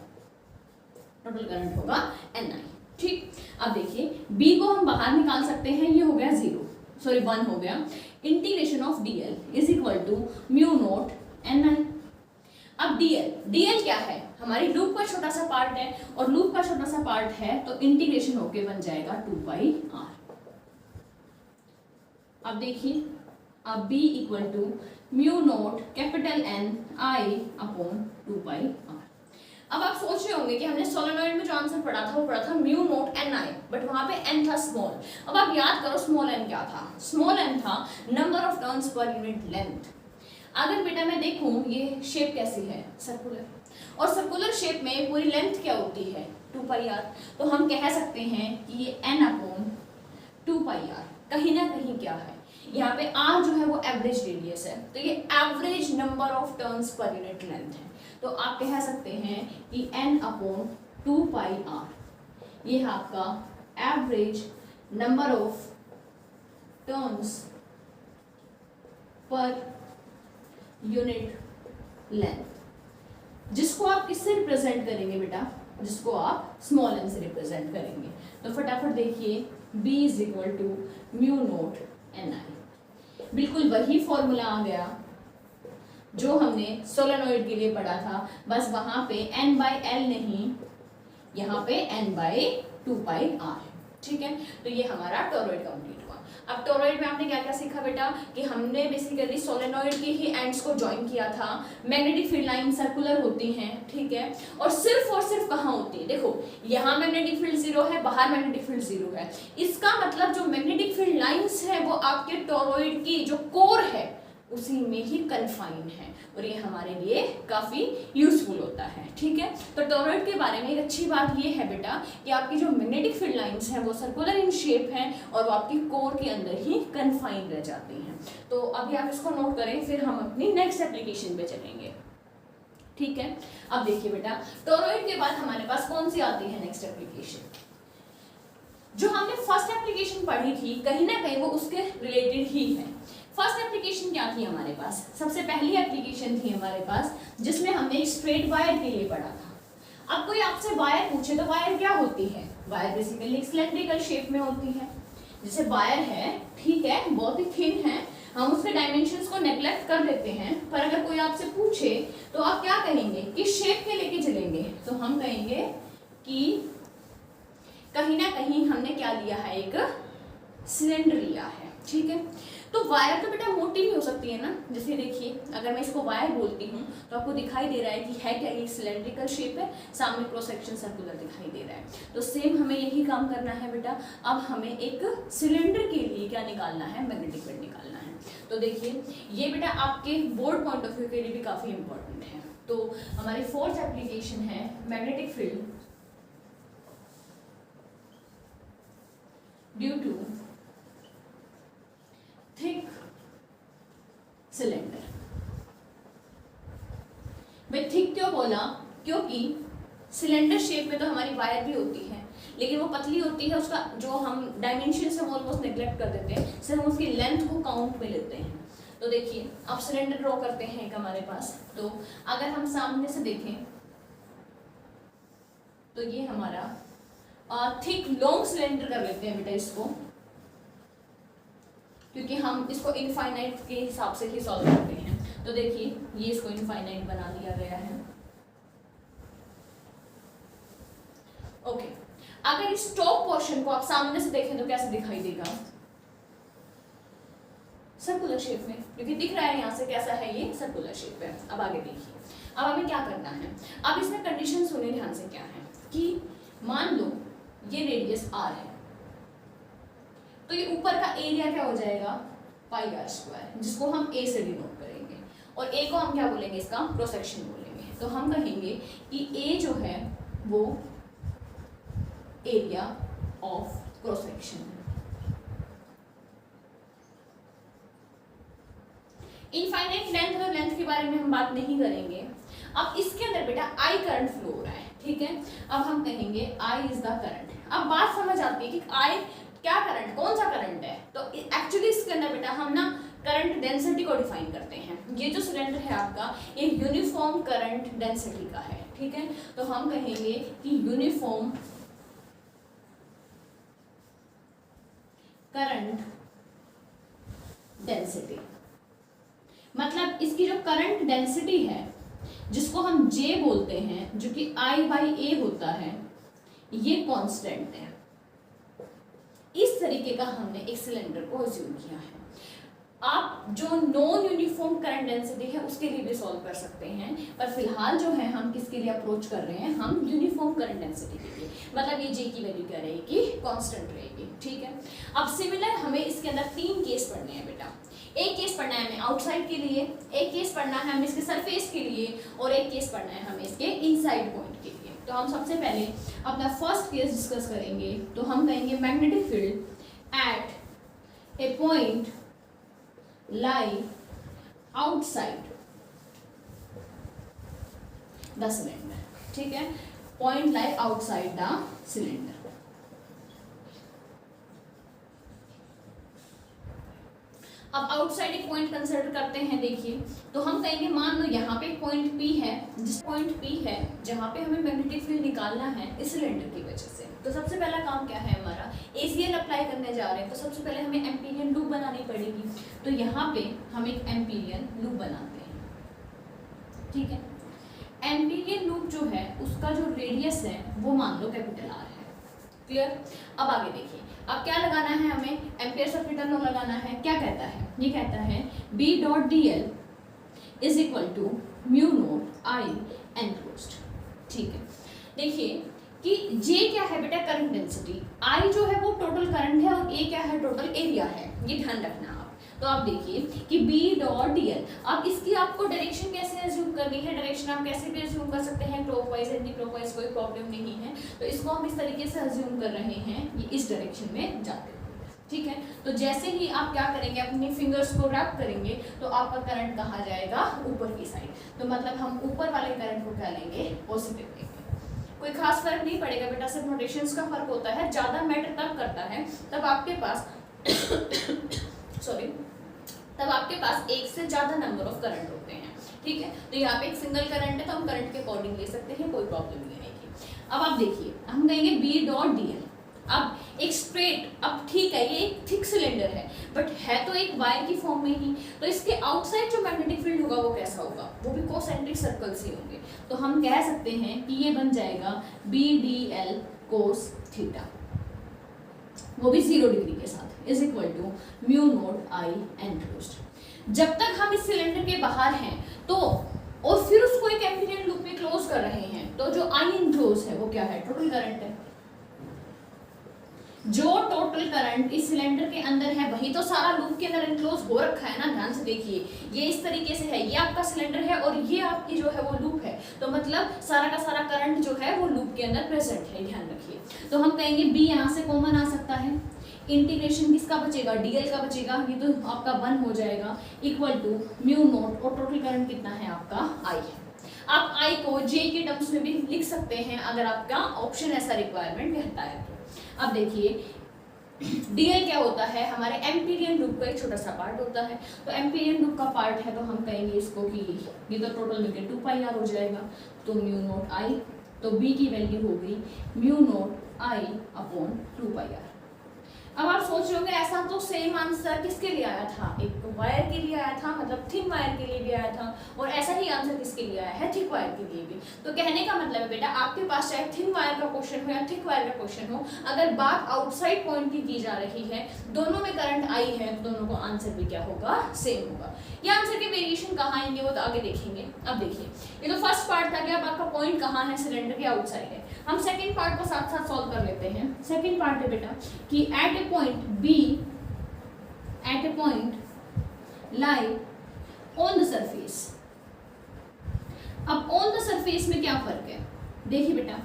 [SPEAKER 1] टोटल करंट होगा Ni, ठीक। अब देखिए B को हम बाहर निकाल सकते हैं, ये हो गया 1 हो गया। Integration of dl is equal to mu naught Ni। अब dl क्या है, हमारी लूप का छोटा सा पार्ट है, और लूप का छोटा सा पार्ट है तो इंटीग्रेशन होके बन जाएगा 2πr। अब देखिए अब b equal to mu naught capital N I upon 2πr। अब आप सोच रहे होंगे कि हमने सोलेनोइड में जो आंसर पढ़ा था वो पढ़ा था म्यू नोट Ni, बट वहां पे n था स्मॉल। अब आप याद करो स्मॉल n क्या था, स्मॉल n था number of turns per unit length. अगर बेटा मैं देखूं ये शेप कैसी है, सर्कुलर, और सर्कुलर शेप में पूरी लेंथ क्या होती है 2πr। तो हम कह सकते हैं कि ये n अपॉन 2πr कहीं ना कहीं क्या है, यहाँ पे r जो है वो एवरेज रेडियस है, तो ये average number of turns per unit length है। तो आप कह सकते हैं कि n अपॉन 2πr ये है आपका average number of turns per unit length, जिसको आप किससे रिप्रेजेंट करेंगे बेटा, जिसको आप स्मॉल n से रिप्रेजेंट करेंगे। तो फटाफट देखिए b is equal to mu naught Ni, बिल्कुल वही फॉर्मूला आ गया जो हमने सोलेनोइड के लिए पढ़ा था, बस वहां पे n/l नहीं, यहाँ पे n/2πr है, ठीक है। तो ये हमारा टॉरॉइड कंप्लीट हुआ। अब टॉरॉइड में आपने क्या क्या सीखा बेटा, कि हमने बेसिकली सोलेनोइड के ही एंड्स को ज्वाइन किया था। मैग्नेटिक फील्ड लाइन सर्कुलर होती हैं, ठीक है, और सिर्फ कहाँ होती है, देखो यहाँ मैग्नेटिक फील्ड 0 है, बाहर मैग्नेटिक फील्ड 0 है। इसका मतलब जो मैग्नेटिक फील्ड लाइंस है वो आपके टॉरॉइड की जो कोर है उसी में ही कन्फाइन है, और ये हमारे लिए काफी यूजफुल होता है, ठीक है। तो टॉरॉइड के बारे में एक अच्छी बात ये है बेटा कि आपकी जो मैग्नेटिक फील्ड लाइंस हैं वो सर्कुलर इन शेप हैं और वो आपकी कोर के अंदर ही कन्फाइन रह जाती हैं। तो अभी आप इसको नोट करें, फिर हम अपनी नेक्स्ट एप्लीकेशन पे चलेंगे, ठीक है। अब देखिए बेटा टॉरॉइड के बाद हमारे पास कौन सी आती है नेक्स्ट एप्लीकेशन, जो हमने फर्स्ट एप्लीकेशन पढ़ी थी कहीं ना कहीं वो उसके रिलेटेड ही है। फर्स्ट एप्लीकेशन क्या थी हमारे पास, सबसे पहली एप्लीकेशन थी हमारे पास जिसमें हमने स्ट्रेट वायर के लिए पढ़ा था। अब कोई आपसे वायर पूछे तो वायर क्या होती है, वायर बेसिकली सिलेंड्रिकल शेप में होती है। जैसे वायर है, ठीक है, बहुत ही थिन है, हम उसके डायमेंशंस को नेग्लेक्ट कर देते हैं, पर अगर कोई आपसे पूछे तो आप क्या कहेंगे, किस शेप के लेके चलेंगे, तो हम कहेंगे कि कहीं ना कहीं हमने क्या लिया है, एक सिलेंडर लिया है, ठीक है। तो वायर तो बेटा मोटी भी हो सकती है ना, जैसे देखिए अगर मैं इसको वायर बोलती हूँ तो आपको दिखाई दे रहा है कि है क्या, एक सिलेंड्रिकल शेप है, सामने क्रॉस सेक्शन सर्कुलर दिखाई दे रहा है। तो सेम हमें यही काम करना है बेटा, अब हमें एक सिलेंडर के लिए क्या निकालना है, मैग्नेटिक फील्ड निकालना है। तो देखिए ये बेटा आपके बोर्ड पॉइंट ऑफ व्यू के लिए भी काफ़ी इंपॉर्टेंट है। तो हमारी फोर्थ एप्लीकेशन है magnetic field due to thick cylinder. भाई थिक क्यों बोला? क्योंकि सिलेंडर शेप में तो हमारी वायर भी होती है, लेकिन वो पतली होती है, उसका जो हम डायमेंशन से ऑलमोस्ट नेग्लेक्ट कर देते हैं, सिर्फ हम उसकी लेंथ को काउंट में लेते हैं। तो देखिए अब सिलेंडर ड्रॉ करते हैं एक हमारे पास। तो अगर हम सामने से देखें तो ये हमारा थिक लॉन्ग सिलेंडर कर लेते हैं बेटा इसको, क्योंकि हम इसको इनफाइनाइट के हिसाब से ही सॉल्व करते हैं। तो देखिए ये इसको इनफाइनाइट बना दिया गया है। ओके, अगर इस टॉप पोर्शन को आप सामने से देखें तो कैसे दिखाई देगा? सर्कुलर शेप में, क्योंकि दिख रहा है यहाँ से कैसा है, ये सर्कुलर शेप है। अब आगे देखिए, अब हमें क्या करना है। अब इसमें कंडीशन सुनिए ध्यान से, क्या है कि मान लो ये रेडियस r है, तो ये ऊपर का एरिया क्या हो जाएगा? पाई r स्क्वायर, जिसको हम a से डिनोट करेंगे, और a को हम क्या बोलेंगे? इसका क्रॉस सेक्शन बोलेंगे। तो हम कहेंगे कि a जो है वो एरिया ऑफ क्रॉस सेक्शन है। इनफाइनाइट लेंथ और लेंथ के बारे में हम बात नहीं करेंगे। अब इसके अंदर बेटा I करंट फ्लो हो रहा है, ठीक है। अब हम कहेंगे I इज द करंट। अब बात समझ आती है कि I क्या करंट, कौन सा करंट है? तो एक्चुअली इसके अंदर बेटा हम ना करंट डेंसिटी को डिफाइन करते हैं। ये जो सिलेंडर है आपका, ये यूनिफॉर्म करंट डेंसिटी का है, ठीक है। तो हम कहेंगे कि यूनिफॉर्म करंट डेंसिटी, मतलब इसकी जो करंट डेंसिटी है, जिसको हम J बोलते हैं, जो कि I/A होता है, ये कांस्टेंट है। इस तरीके का हमने एक सिलेंडर को अज्यूम किया है। आप जो नॉन यूनिफॉर्म करंट डेंसिटी है उसके लिए भी सॉल्व कर सकते हैं, पर फिलहाल जो है हम किसके लिए अप्रोच कर रहे हैं? हम यूनिफॉर्म करंट डेंसिटी के लिए, मतलब ये J की वैल्यू क्या रहेगी? कांस्टेंट रहेगी, ठीक है। अब सिमिलर हमें इसके अंदर 3 केस पढ़ने हैं बेटा। एक केस पढ़ना है हमें आउटसाइड के लिए, एक केस पढ़ना है हमें इसके सरफेस के लिए, और एक केस पढ़ना है हमें इसके इनसाइड पॉइंट के लिए। तो हम सबसे पहले अपना फर्स्ट केस डिस्कस करेंगे। तो हम कहेंगे magnetic field at a point lie outside the cylinder, ठीक है। Point lie outside the cylinder. अब आउटसाइड एक पॉइंट कंसिडर करते हैं। देखिए तो हम कहेंगे मान लो यहाँ पे एक पॉइंट P है, जिस पॉइंट P है जहाँ पे हमें मैग्नेटिक फील्ड निकालना है इस सिलेंडर की वजह से। तो सबसे पहला काम क्या है हमारा? ACL अप्लाई करने जा रहे हैं, तो सबसे पहले हमें एम्पीरियन लूप बनानी पड़ेगी। तो यहाँ पे हम एक एम्पीरियन लूप बनाते हैं, ठीक है। एम्पीरियन लूप जो है उसका जो रेडियस है वो मान लो कैपिटल R है, क्लियर। अब आगे देखिए, अब क्या लगाना है हमें? एम्पियर सर्किटल लॉ लगाना है। क्या कहता है? ये कहता है B.dl is equal to mu naught I enclosed, ठीक है। देखिए कि J क्या है बेटा? Current density. I जो है वो टोटल करंट है, और A क्या है? टोटल एरिया है। ये ध्यान रखना आप। तो आप देखिए कि B.dl, अब इसकी आपको डायरेक्शन कैसे अज्यूम करनी है? डायरेक्शन आप कैसे भी अज्यूम कर सकते हैं, क्लॉकवाइज एंटी क्लॉकवाइज, कोई प्रॉब्लम नहीं है। तो इसको हम इस तरीके से अज्यूम कर रहे हैं, ये इस डायरेक्शन में जाते हैं, ठीक है। तो जैसे ही आप क्या करेंगे, अपनी फिंगर्स को रैप करेंगे तो आपका करंट कहाँ जाएगा? ऊपर की साइड। तो मतलब हम ऊपर वाले करंट को क्या लेंगे? पॉजिटिव लेंगे। कोई खास फर्क नहीं पड़ेगा बेटा, सिर्फ नोटेशंस का फर्क होता है। ज़्यादा मैटर तब करता है तब आपके पास तब आपके पास एक से ज़्यादा नंबर ऑफ करंट होते हैं, ठीक है। तो यहाँ पे एक सिंगल करंट है तो हम करंट के अकॉर्डिंग ले सकते हैं, कोई प्रॉब्लम नहीं आएगी। अब आप देखिए, हम कहेंगे B.dl। अब एक स्ट्रेट, अब ठीक है ये एक थिक सिलेंडर है, बट है तो एक वायर की फॉर्म में ही, तो इसके आउटसाइड जो मैग्नेटिक फील्ड होगा वो कैसा होगा? वो भी कोसेंट्रिक सर्कल्स ही होंगे। तो हम कह सकते हैं कि ये बन जाएगा B.dl cos थीटा, वो भी 0 डिग्री के साथ, is equal to mu naught I enclosed. जब तक हम इस सिलेंडर के बाहर हैं तो, और फिर उसको एक एम्पीरियन लूप में क्लोज कर रहे हैं, तो जो I एनक्लोज है वो क्या है? टोटल करंट है। जो टोटल करंट इस सिलेंडर के अंदर है वही तो सारा लूप के अंदर एनक्लोज हो रखा है ना। ध्यान से देखिए, ये इस तरीके से है, ये आपका सिलेंडर है और ये आपकी जो है वो लूप है। तो मतलब सारा का सारा करंट जो है वो लूप के अंदर प्रेजेंट है, ध्यान रखिए। तो हम कहेंगे B यहाँ से कॉमन आ सकता है, इंटीग्रेशन किसका बचेगा, डीएल का बचेगा, ये तो आपका 1 हो जाएगा, इक्वल टू म्यू नॉट, और टोटल करंट कितना है आपका आई है। आप आई को जे के टर्म्स में भी लिख सकते हैं अगर आपका ऑप्शन ऐसा रिक्वायरमेंट कहता है तो। अब देखिए डीएल क्या होता है, हमारे एम्पीरियन लूप का एक छोटा सा पार्ट होता है। तो एम्पीरियन लूप का पार्ट है तो हम कहेंगे इसको कि ये तो टोटल मिलकर 2 पाई आर हो जाएगा, तो म्यू नॉट आई, तो बी की वैल्यू हो गई mu naught I upon 2 pi R. अब आप सोच रहे होंगे ऐसा तो सेम आंसर किसके लिए आया था, एक वायर के लिए आया था, मतलब थिन वायर के लिए भी आया था, और ऐसा ही आंसर किसके लिए आया है, थिक वायर के लिए भी। तो कहने का मतलब है बेटा आपके पास चाहे थिन वायर का क्वेश्चन हो या थिक वायर का क्वेश्चन हो, अगर बात आउटसाइड पॉइंट की जा रही है, दोनों में करंट आई है, तो दोनों को आंसर भी क्या होगा, सेम होगा। ये आंसर के वेरिएशन कहाँ आएंगे वो तो आगे देखेंगे। अब देखिए ये तो फर्स्ट पार्ट था कि अब आपका पॉइंट कहाँ है, सिलेंडर के आउटसाइड है। हम सेकंड पार्ट को साथ साथ सॉल्व कर लेते हैं। सेकंड पार्ट है बेटा कि at a point B, at a point lie on the surface. अब ऑन द सरफेस में क्या फर्क है, देखिए बेटा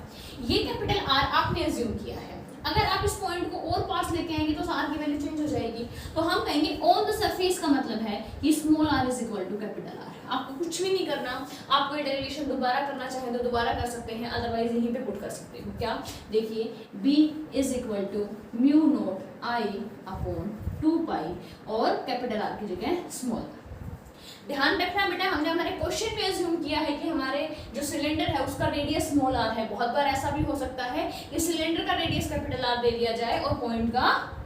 [SPEAKER 1] ये कैपिटल आर आपने एज्यूम किया है, अगर आप इस पॉइंट को और पास लेके आएंगे तो आर की वैल्यू चेंज हो जाएगी। तो हम कहेंगे ऑन द सरफेस का मतलब है कि small R is equal to capital R. आपको कुछ भी नहीं करना, आपको ये डेरिवेशन दोबारा करना चाहे तो दोबारा कर सकते हैं, अदरवाइज यहीं पे पुट कर सकते हो। क्या देखिए b is equal to mu naught I upon 2 pi और कैपिटल आर की जगह स्मॉल आर। ध्यान रखना बेटा हमने हमारे क्वेश्चन में अज्यूम किया है कि हमारे जो सिलेंडर है उसका रेडियस स्मॉल आर है। बहुत बार ऐसा भी हो सकता है कि सिलेंडर का रेडियस कैपिटल आर दे दिया जाए और पॉइंट का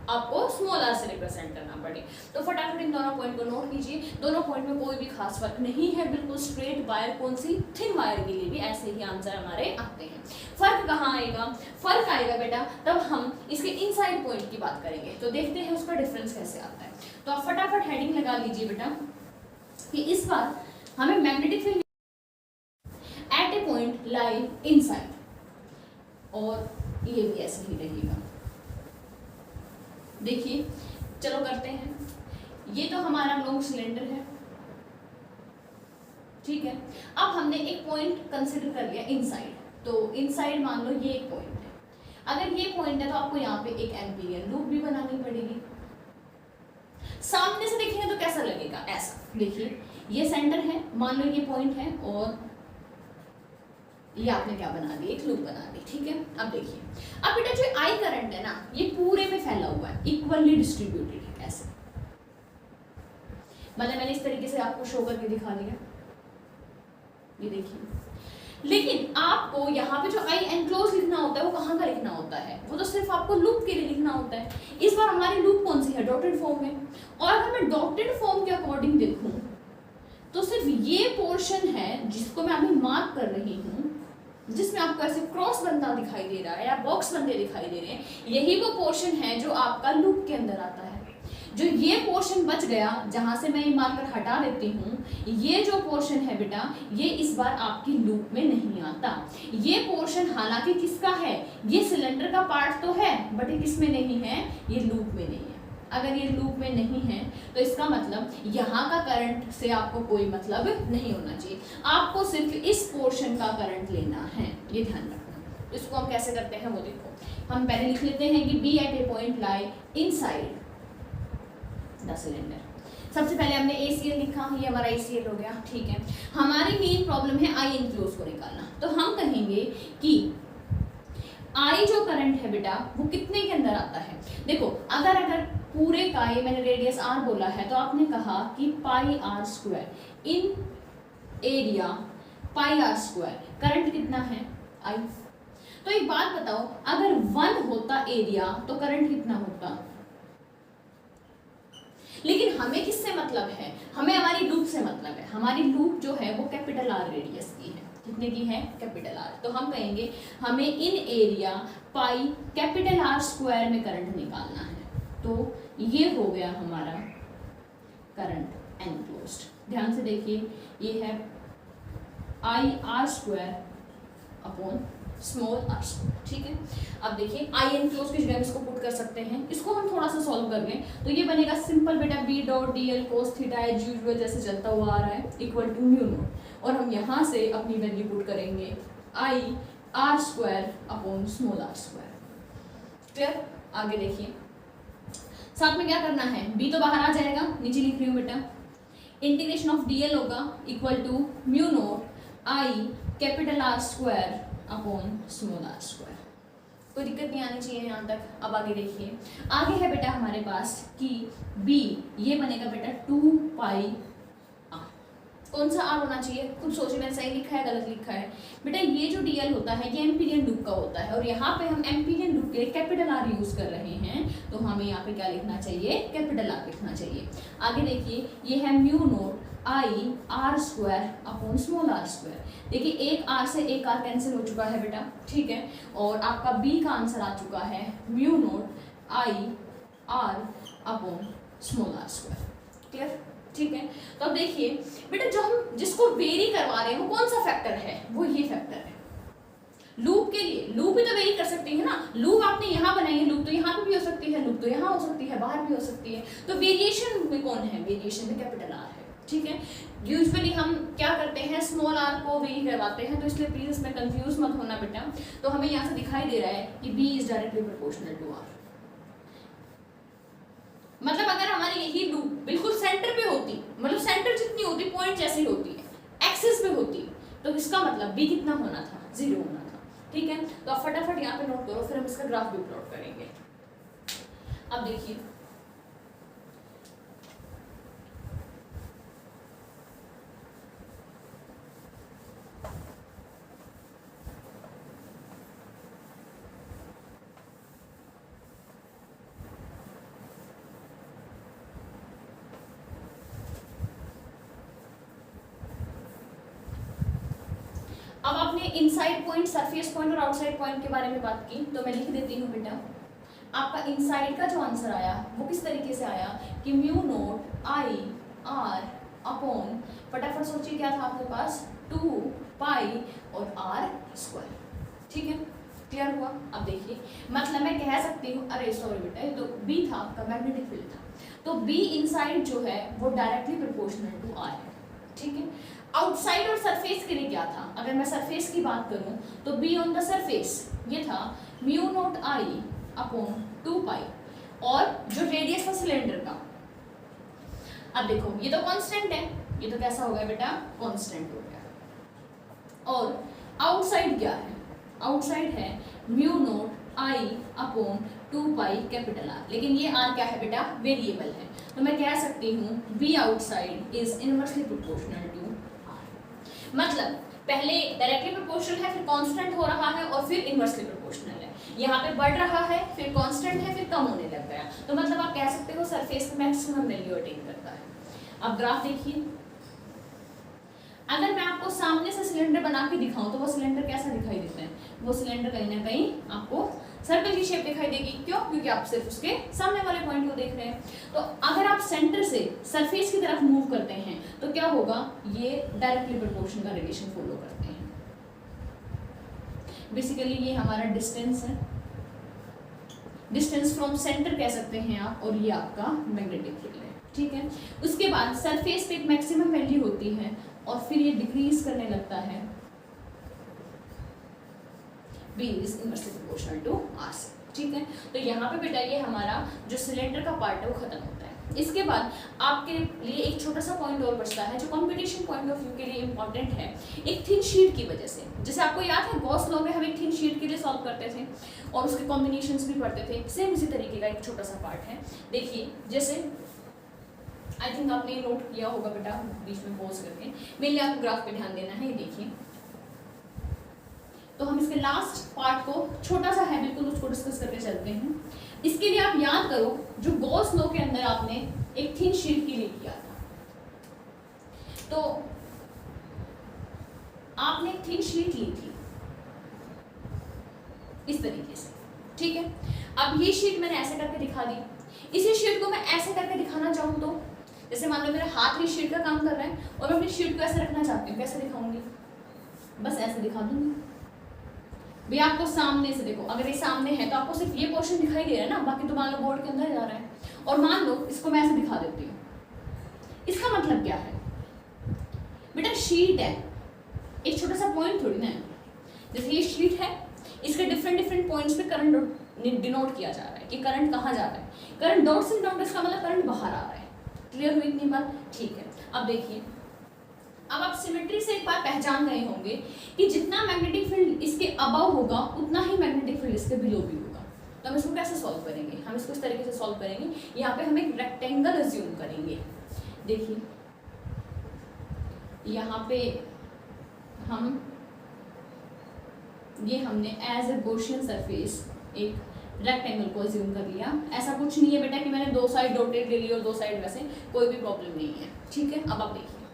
[SPEAKER 1] आपको स्मॉल आर से रिप्रेजेंट करना पड़े। तो फटाफट इन दोनों पॉइंट को नोट कीजिए। दोनों पॉइंट में कोई भी खास फर्क नहीं है, बिल्कुल स्ट्रेट वायर कौन सी, थिन वायर के लिए भी ऐसे ही आंसर हमारे आते हैं। फर्क कहाँ आएगा, फर्क आएगा बेटा तब हम इसके इनसाइड पॉइंट की बात करेंगे, तो देखते हैं उसका डिफरेंस कैसे आता है। तो आप फटाफट हेडिंग लगा लीजिए बेटा कि इस बार हमें magnetic field at a point lie inside, और ये भी ऐसे ही रहेगा। देखिए चलो करते हैं, ये तो हमारा लॉन्ग सिलेंडर है, ठीक है। अब हमने एक पॉइंट कंसिडर कर लिया इनसाइड, तो इनसाइड मान लो ये एक पॉइंट है। अगर ये पॉइंट है तो आपको यहाँ पे एक एम्पीरियन लूप भी बनानी पड़ेगी। सामने से देखेंगे तो कैसा लगेगा, ऐसा देखिए ये सेंटर है, मान लो ये पॉइंट है और ये आपने क्या बना दी, एक लूप बना दी, ठीक है। अब देखिए अब बेटा जो आई करंट है ना ये पूरे में फैला हुआ है, इक्वली डिस्ट्रीब्यूटेड है, ऐसे मतलब मैंने इस तरीके से आपको शो करके दिखा दिया, ये देखिए। लेकिन आपको यहाँ पे जो आई एनक्लोज लिखना होता है वो कहाँ का लिखना होता है, वो तो सिर्फ आपको लूप के लिए लिखना होता है। इस बार हमारी लूप कौन सी है, डॉटेड फॉर्म में, और अगर मैं डॉटेड फॉर्म के अकॉर्डिंग देखूं तो सिर्फ ये पोर्शन है जिसको मैं अभी मार्क कर रही हूँ, जिसमें आपको ऐसे क्रॉस बनता दिखाई दे रहा है या बॉक्स बनते दिखाई दे रहे हैं, यही वो पोर्शन है जो आपका लूप के अंदर आता है। जो ये पोर्शन बच गया जहां से मैं ये मार्कर हटा देती हूँ, ये जो पोर्शन है बेटा ये इस बार आपकी लूप में नहीं आता। ये पोर्शन हालांकि किसका है, ये सिलेंडर का पार्ट तो है बट ये किस में नहीं है, ये लूप में नहीं है। अगर ये लूप में नहीं है तो इसका मतलब यहाँ का करंट से आपको कोई मतलब नहीं होना चाहिए, आपको सिर्फ इस पोर्शन का करंट लेना है, ये ध्यान रखना। इसको हम कैसे करते हैं वो देखो। हम पहले लिख लेते हैं कि B at a point lie inside the cylinder. सबसे पहले हमने ACL लिखा, ये हमारा ACL हो गया, ठीक है। हमारी मेन प्रॉब्लम है आई एनक्लोज को निकालना, तो हम कहेंगे कि आई जो करंट है बेटा वो कितने के अंदर आता है। देखो अगर पूरे का ये मैंने रेडियस r बोला है तो आपने कहा कि pi R square in area pi R square, current कितना है आई। तो एक बात बताओ अगर 1 होता एरिया तो करंट कितना होता, लेकिन हमें किससे मतलब है, हमें हमारी लूप से मतलब है। हमारी लूप जो है वो कैपिटल आर रेडियस की है, कितने की है, कैपिटल आर। तो हम कहेंगे हमें in area pi capital R square में करंट निकालना है, तो ये हो गया हमारा करंट एनक्लोज्ड। ध्यान से देखिए ये है I R square upon small R square, ठीक है। अब देखिए आई एनक्लोज की जगह इसको पुट कर सकते हैं, इसको हम थोड़ा सा सॉल्व कर लें तो ये बनेगा सिंपल बेटा B dot D L cos theta as usual जैसे चलता हुआ आ रहा है इक्वल टू म्यू नॉट, और हम यहाँ से अपनी वैल्यू पुट करेंगे I R square upon small R square. Clear. आगे देखिए साथ में क्या करना है, b तो बाहर आ जाएगा, नीचे लिख रही हूँ बेटा, इंटीग्रेशन ऑफ dl होगा equal to mu naught I capital R square upon small r square. कोई दिक्कत नहीं आनी चाहिए यहाँ तक। अब आगे देखिए, आगे है बेटा हमारे पास कि b ये बनेगा बेटा 2 पाई r। कौन सा r होना चाहिए, खुद सोचिए, मैंने सही लिखा है गलत लिखा है बेटा। ये जो dl होता है ये एम्पीरियन लूप का होता है, और यहाँ पे हम एम्पीरियन लूप के कैपिटल R यूज कर रहे हैं, तो हमें यहाँ पे क्या लिखना चाहिए, कैपिटल R लिखना चाहिए। आगे देखिए, ये है म्यू नोट आई R square upon small r square. देखिए एक r से एक r कैंसिल हो चुका है बेटा, ठीक है, और आपका b का आंसर आ चुका है म्यू नोट आई R upon small r square. Clear, ठीक है। तो अब देखिए बेटा, जो हम जिसको वेरी करवा रहे हैं वो कौन सा फैक्टर है, वो ये फैक्टर है। लूप के लिए लूप भी तो वेरी कर सकती है ना, लूप आपने यहाँ बनाई है, लूप तो यहाँ पे भी हो सकती है, लूप तो यहाँ हो सकती है, बाहर भी हो सकती है। तो वेरिएशन में कौन है, वेरिएशन में कैपिटल R है, ठीक है। यूजुअली हम क्या करते हैं, स्मॉल r को वेरी करवाते हैं, तो इसलिए प्लीज इसमें कंफ्यूज मत होना बेटा। तो हमें यहाँ से दिखाई दे रहा है कि b is directly proportional to r। मतलब अगर हमारी यही लूप बिल्कुल सेंटर पे होती, मतलब सेंटर जितनी होती, पॉइंट जैसी होती है, एक्सिस पे होती, तो इसका मतलब b कितना होना था, 0 होना था, ठीक है। तो आप फटाफट यहाँ पे नोट करो, फिर हम इसका ग्राफ भी प्लॉट करेंगे। अब देखिए, अब आपने इनसाइड पॉइंट, सरफेस पॉइंट और आउटसाइड पॉइंट के बारे में बात की, तो मैं लिख देती हूँ बेटा। आपका इनसाइड का जो आंसर आया वो किस तरीके से आया कि म्यू नोट आई R अपॉन, फटाफट सोचिए क्या था आपके पास, 2 पाई और R स्क्वायर, ठीक है। क्लियर हुआ। अब देखिए, मतलब मैं कह सकती हूँ, अरे सॉरी बेटा, ये तो b था आपका, मैग्नेटिक फील्ड था, तो b इनसाइड जो है वो डायरेक्टली प्रोपोर्शनल टू R है, ठीक है। आउटसाइड और सरफेस के लिए क्या था, अगर मैं सरफेस की बात करूं तो b ऑन द सरफेस ये था म्यू नोट आई अपॉन 2 पाई, और जो रेडियस था सिलेंडर का, अब देखो ये तो कांस्टेंट है, ये तो कैसा हो गया बेटा, कांस्टेंट हो गया। और आउटसाइड क्या है, आउटसाइड है म्यू नोट आई अपॉन 2 पाई कैपिटल R, लेकिन ये R क्या है बेटा, वेरिएबल है, तो मैं कह सकती हूँ b outside is inversely proportional to R। मतलब पहले डायरेक्टली प्रोपोर्शनल है, फिर कांस्टेंट हो रहा है, और फिर इनवर्सली प्रोपोर्शनल है, यहाँ पे बढ़ रहा है, फिर कांस्टेंट है, फिर कम होने लग गया, तो मतलब आप कह सकते हो सरफेस पे मैक्सिमम वैल्यू अटेन करता है। अब ग्राफ देखिए, अगर मैं आपको सामने से सिलेंडर बना के दिखाऊं तो वो सिलेंडर कैसा दिखाई देता है, वो सिलेंडर कहीं ना कहीं आपको सर्कल की शेप दिखाई देगी, क्यों, क्योंकि आप सिर्फ उसके सामने वाले पॉइंट को देख रहे हैं। तो अगर आप सेंटर से सरफेस की तरफ मूव करते हैं तो क्या होगा, ये डायरेक्टली प्रोपोर्शन का रिलेशन फॉलो करते हैं। बेसिकली ये हमारा डिस्टेंस है, डिस्टेंस फ्रॉम सेंटर कह सकते हैं आप, और ये आपका मैग्नेटिक फील्ड है, ठीक है। उसके बाद सरफेस पे एक मैक्सिमम वैल्यू होती है, और फिर ये डिक्रीज करने लगता है, b is inversely proportional to R से, ठीक है। तो यहाँ पे बेटा ये हमारा जो सिलेंडर का पार्ट है वो खत्म होता है। इसके बाद आपके लिए एक छोटा सा पॉइंट और बचता है जो कंपटीशन पॉइंट ऑफ व्यू के लिए इंपॉर्टेंट है, एक थिन शीट की वजह से। जैसे आपको याद है गॉस लॉ में हम एक थिन शीट के लिए सॉल्व करते थे और उसके कॉम्बिनेशंस भी पढ़ते थे, सेम इसी तरीके का एक छोटा सा पार्ट है। देखिए जैसे आई थिंक आपने नोट किया होगा बेटा, बीच में पॉज करके, मेरे लिए आपको ग्राफ पे ध्यान देना है। ये देखिए, तो हम इसके लास्ट पार्ट को छोटा सा है बिल्कुल, उसको डिस्कस करके चलते हैं। इसके लिए आप याद करो जो गॉस लॉ के अंदर आपने एक थिन शीट के लिए किया था, तो आपने एक थिन शीट ली थी इस तरीके से, ठीक है। अब ये शीट मैंने ऐसे करके दिखा दी, इसी शीट को मैं ऐसे करके दिखाना चाहूँ तो, जैसे मान लो मेरा हाथ ही शीट का काम कर रहा है और मैं अपनी शीट को ऐसे रखना चाहती हूँ, कैसे दिखाऊंगी, बस ऐसे दिखा दूंगी। भैया आपको सामने से देखो, अगर ये सामने है तो आपको सिर्फ ये पोर्शन दिखाई दे रहा है ना, बाकी तो मान लो बोर्ड के अंदर जा रहा है। और मान लो इसको मैं ऐसे दिखा देती हूँ, इसका मतलब क्या है बेटा, शीट है, एक छोटा सा पॉइंट थोड़ी ना है। जैसे ये शीट है, इसके डिफरेंट डिफरेंट पॉइंट्स पे करंट डिनोट किया जा रहा है कि करंट कहाँ जा रहा है। करंट डॉट्स एनकाउंटर्स का मतलब करंट बाहर आ रहा है। क्लियर हुई इतनी बात? ठीक है। अब देखिए, अब आप सिमेट्री से एक बार पहचान गए होंगे कि जितना मैग्नेटिक फील्ड इसके अबव होगा उतना ही मैग्नेटिक फील्ड इसके बिलो भी होगा। तो हम इसको कैसे सॉल्व करेंगे? हम इसको इस तरीके से सॉल्व करेंगे, यहाँ पे हम एक रेक्टेंगल अज्यूम करेंगे। देखिए यहाँ पे हमने एज ए गॉसियन सरफेस एक रेक्टेंगल को अज्यूम कर लिया। ऐसा कुछ नहीं है बेटा कि मैंने दो साइड डॉटेड ले ली और दो साइड वैसे, कोई भी प्रॉब्लम नहीं है। ठीक है। अब आप देखिए,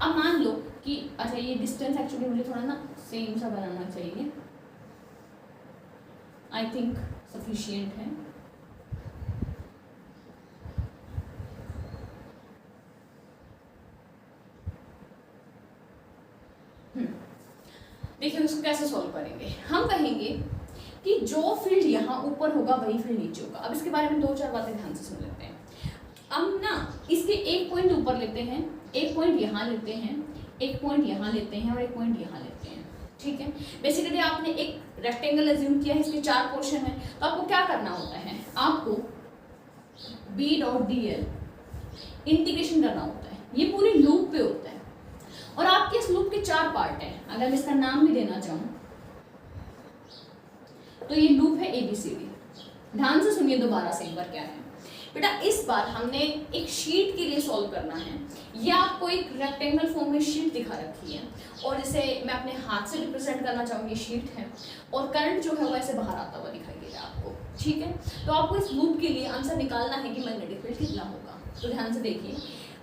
[SPEAKER 1] अब मान लो कि अच्छा ये डिस्टेंस एक्चुअली मुझे थोड़ा ना सेम सा बनाना चाहिए, आई थिंक सफिशिएंट है। देखिए उसको कैसे सॉल्व करेंगे। हम कहेंगे कि जो फील्ड यहाँ ऊपर होगा वही फील्ड नीचे होगा। अब इसके बारे में दो चार बातें ध्यान से सुन लेते हैं। अब ना इसके एक पॉइंट ऊपर लेते हैं, एक पॉइंट यहाँ लेते हैं, एक पॉइंट यहाँ लेते हैं और एक पॉइंट यहाँ लेते हैं। ठीक है। बेसिकली आपने एक रेक्टेंगल अज्यूम किया है, इसके चार पोर्शन है, तो आपको क्या करना होता है, आपको B.dl इंटीग्रेशन करना होता है। ये पूरी लूप पे होता है और आपके इस लूप के चार पार्ट हैं। अगर मैं इसका नाम भी देना चाहूँ तो ये लूप है ABCD। ध्यान से सुनिए दोबारा से एक बार क्या है बेटा। इस बार हमने एक शीट के लिए सॉल्व करना है। ये आपको एक रेक्टेंगल फॉर्म में शीट दिखा रखी है और इसे मैं अपने हाथ से रिप्रेजेंट करना चाहूँगी। शीट है और करंट जो है वो ऐसे बाहर आता हुआ दिखाई दे रहा है आपको। ठीक है। तो आपको इस लूप के लिए आंसर निकालना है कि मैग्नेटिक फील्ड कितना होगा। तो ध्यान से देखिए,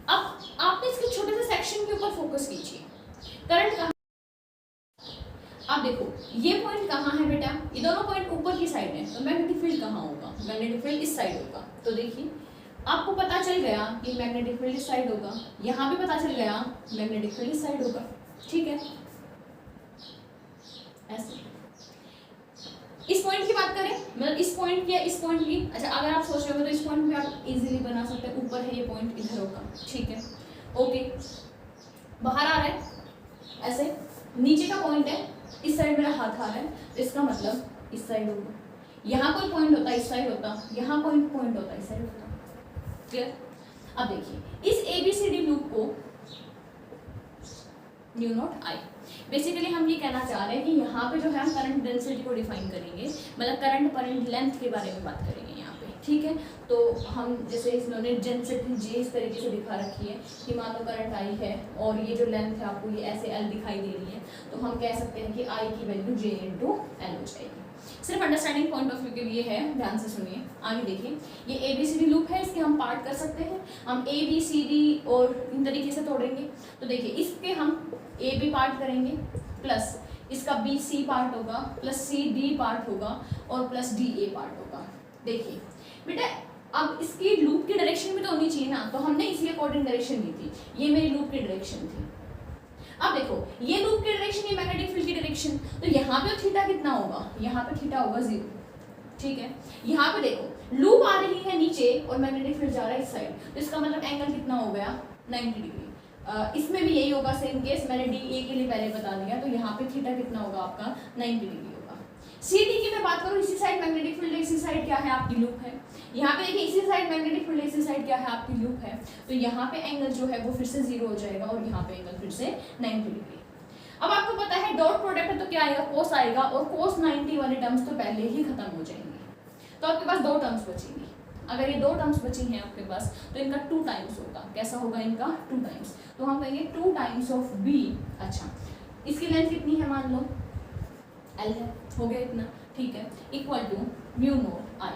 [SPEAKER 1] अब आपने इसके छोटे से सेक्शन के ऊपर फोकस कीजिए। करंट कहाँ, आप देखो ये पॉइंट कहाँ है बेटा, ये दोनों पॉइंट ऊपर की साइड है, तो मैग्नेटिक फील्ड कहाँ होगा, मैग्नेटिक फील्ड इस साइड होगा। तो देखिए आपको पता चल गया कि मैग्नेटिक फील्ड इस साइड होगा, यहाँ भी पता चल गया मैग्नेटिक फील्ड इस साइड होगा। ठीक है। ऐसे इस पॉइंट की बात करें, मतलब इस पॉइंट की या इस पॉइंट की, अच्छा अगर आप सोच रहे हो तो इस पॉइंट भी आप इजीली बना सकते हैं। ऊपर है ये पॉइंट, इधर होगा। ठीक है। ओके, बाहर आ रहा है ऐसे, नीचे का पॉइंट है, इस साइड मेरा हाथ आ रहा है, तो इसका मतलब इस साइड होगा। यहाँ कोई पॉइंट होता इस साइड होता, यहाँ कोई पॉइंट होता इस साइड होता। क्लियर? अब देखिए इस ABCD लूप को न्यू नोट आई, बेसिकली हम ये कहना चाह रहे हैं कि यहाँ पे जो है हम करंट डेंसिटी को डिफाइन करेंगे, मतलब करंट पर लेंथ के बारे में बात करेंगे यहाँ पे। ठीक है। तो हम जैसे इन्होंने डेंसिटी J इस तरीके से दिखा रखी है कि मान लो करंट I है और ये जो लेंथ है आपको ये ऐसे L दिखाई दे रही है, तो हम कह सकते हैं कि I की वैल्यू J × L हो जाएगी। सिर्फ अंडरस्टैंडिंग पॉइंट ऑफ व्यू के लिए है, ध्यान से सुनिए। आगे देखिए, ये ABCD लूप है, इसके हम पार्ट कर सकते हैं। हम ABCD और इन तरीके से तोड़ेंगे। तो देखिए इसके हम AB पार्ट करेंगे, प्लस इसका BC पार्ट होगा, प्लस CD पार्ट होगा और प्लस DA पार्ट होगा। देखिए बेटा अब इसकी लूप की डायरेक्शन भी तो होनी चाहिए ना, तो हमने इसी अकॉर्डिंग डायरेक्शन दी थी। ये मेरी लूप की डायरेक्शन थी। अब देखो ये लूप की डायरेक्शन, ये मैग्नेटिक फील्ड की डायरेक्शन, तो यहाँ पे थीटा कितना होगा, यहाँ पे थीटा होगा 0। ठीक है। यहाँ पे देखो लूप आ रही है नीचे और मैग्नेटिक फील्ड जा रहा है इस साइड, तो इसका मतलब एंगल कितना हो गया 90 डिग्री। इसमें भी यही होगा सेम केस, मैंने DA के लिए पहले बता दिया, तो यहाँ पे थीटा कितना होगा आपका 90 डिग्री होगा। CD की मैं बात करूँ, इसी साइड मैग्नेटिक फील्ड, इसी साइड क्या है आपकी लूप है। यहाँ पे देखिए इसी साइड मैग्नेटिक फील्ड, इसी साइड क्या है आपकी लूप है, तो यहाँ पे एंगल जो है वो फिर से 0 हो जाएगा और यहाँ पे एंगल फिर से 90 डिग्री। अब आपको पता है डॉट प्रोडक्ट है तो क्या आएगा, कोस आएगा, और कोस 90 वाले टर्म्स तो पहले ही खत्म हो जाएंगे, तो आपके पास 2 टर्म्स बचेंगी। अगर ये 2 टर्म्स बची हैं आपके पास तो इनका 2 टाइम्स होगा। कैसा होगा इनका 2 टाइम्स, तो हम कहेंगे 2 टाइम्स ऑफ B। अच्छा इसकी लेंथ कितनी है, मान लो L है, हो गया इतना। ठीक है। Equal to mu naught I।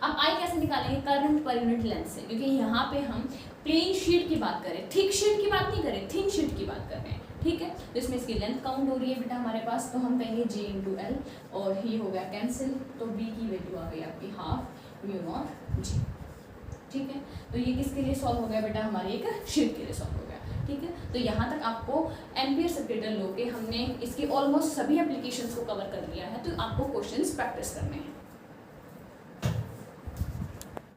[SPEAKER 1] अब I कैसे निकालेंगे, करंट पर यूनिट लेंथ से, क्योंकि यहाँ पे हम प्लेन शीट की बात करें, थिक शीट की बात नहीं करें, थिन शीट की बात कर रहे हैं। ठीक है। तो इसमें इसकी लेंथ काउंट हो रही है बेटा हमारे पास, तो हम कहेंगे J × L और ये हो गया कैंसिल, तो B की वैल्यू आ गई आपकी ½ म्यू नॉट G। ठीक है। तो ये किसके लिए सॉल्व हो गया बेटा, हमारी एक शीट के लिए सॉल्व हो गया। ठीक है। तो यहाँ तक आपको एम्पियर सर्कुलेटर लॉ के हमने इसकी ऑलमोस्ट सभी एप्लीकेशंस को कवर कर लिया है, तो आपको क्वेश्चंस प्रैक्टिस करने हैं।